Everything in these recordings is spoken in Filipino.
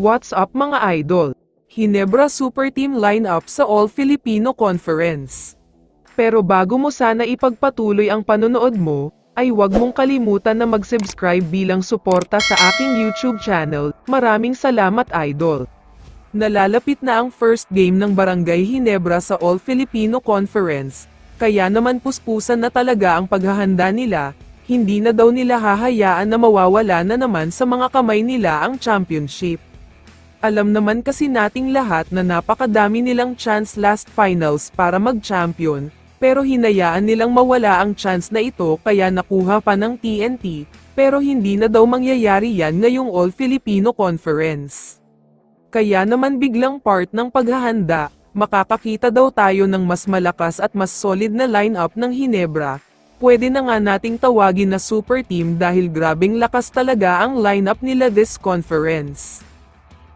What's up mga idol? Ginebra Super Team lineup sa All-Filipino Conference. Pero bago mo sana ipagpatuloy ang panonood mo, ay huwag mong kalimutan na mag-subscribe bilang suporta sa aking YouTube channel. Maraming salamat idol! Nalalapit na ang first game ng Barangay Ginebra sa All-Filipino Conference, kaya naman puspusan na talaga ang paghahanda nila. Hindi na daw nila hahayaan na mawawala na naman sa mga kamay nila ang championship. Alam naman kasi nating lahat na napakadami nilang chance last finals para mag-champion, pero hinayaan nilang mawala ang chance na ito kaya nakuha pa ng TNT, pero hindi na daw mangyayari yan ngayong All-Filipino Conference. Kaya naman biglang part ng paghahanda, makakakita daw tayo ng mas malakas at mas solid na lineup ng Ginebra. Pwede na nga nating tawagin na super team dahil grabing lakas talaga ang lineup nila this conference.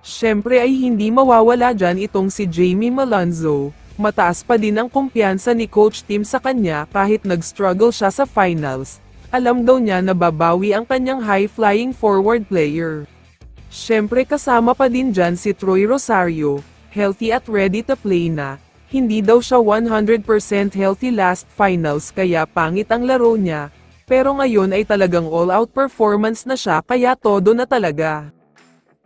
Syempre ay hindi mawawala dyan itong si Jamie Malonzo. Mataas pa din ang kumpiyansa ni Coach Tim sa kanya kahit nag-struggle siya sa finals. Alam daw niya na babawi ang kanyang high-flying forward player. Syempre kasama pa din dyan si Troy Rosario, healthy at ready to play na. Hindi daw siya 100% healthy last finals kaya pangit ang laro niya. Pero ngayon ay talagang all-out performance na siya kaya todo na talaga.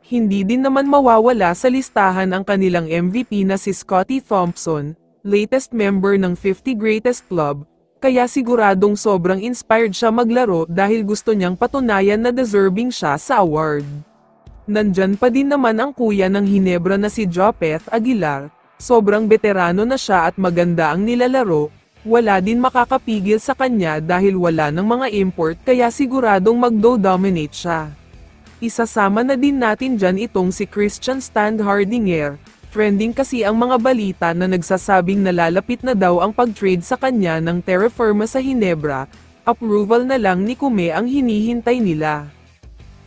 Hindi din naman mawawala sa listahan ang kanilang MVP na si Scottie Thompson, latest member ng 50 Greatest Club, kaya siguradong sobrang inspired siya maglaro dahil gusto niyang patunayan na deserving siya sa award. Nandyan pa din naman ang kuya ng Ginebra na si Jopeth Aguilar, sobrang veterano na siya at maganda ang nilalaro, wala din makakapigil sa kanya dahil wala ng mga import kaya siguradong magdo-dominate siya. Isasama na din natin dyan itong si Christian Standhardinger. Trending kasi ang mga balita na nagsasabing nalalapit na daw ang pag-trade sa kanya ng Terra Firma sa Ginebra. Approval na lang ni Kume ang hinihintay nila.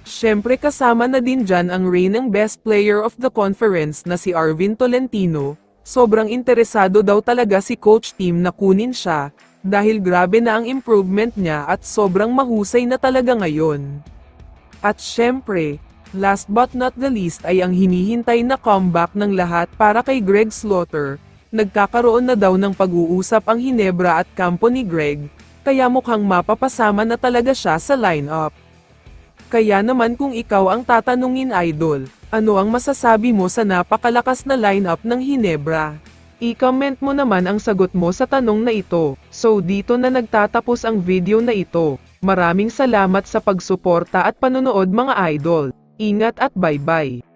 Syempre kasama na din dyan ang reigning best player of the conference na si Arvin Tolentino. Sobrang interesado daw talaga si Coach Tim na kunin siya, dahil grabe na ang improvement niya at sobrang mahusay na talaga ngayon. At syempre, last but not the least ay ang hinihintay na comeback ng lahat para kay Greg Slaughter. Nagkakaroon na daw ng pag-uusap ang Ginebra at kampo ni Greg, kaya mukhang mapapasama na talaga siya sa lineup. Kaya naman kung ikaw ang tatanungin idol, ano ang masasabi mo sa napakalakas na lineup ng Ginebra? I-comment mo naman ang sagot mo sa tanong na ito. So dito na nagtatapos ang video na ito. Maraming salamat sa pagsuporta at panonood mga idol. Ingat at bye-bye.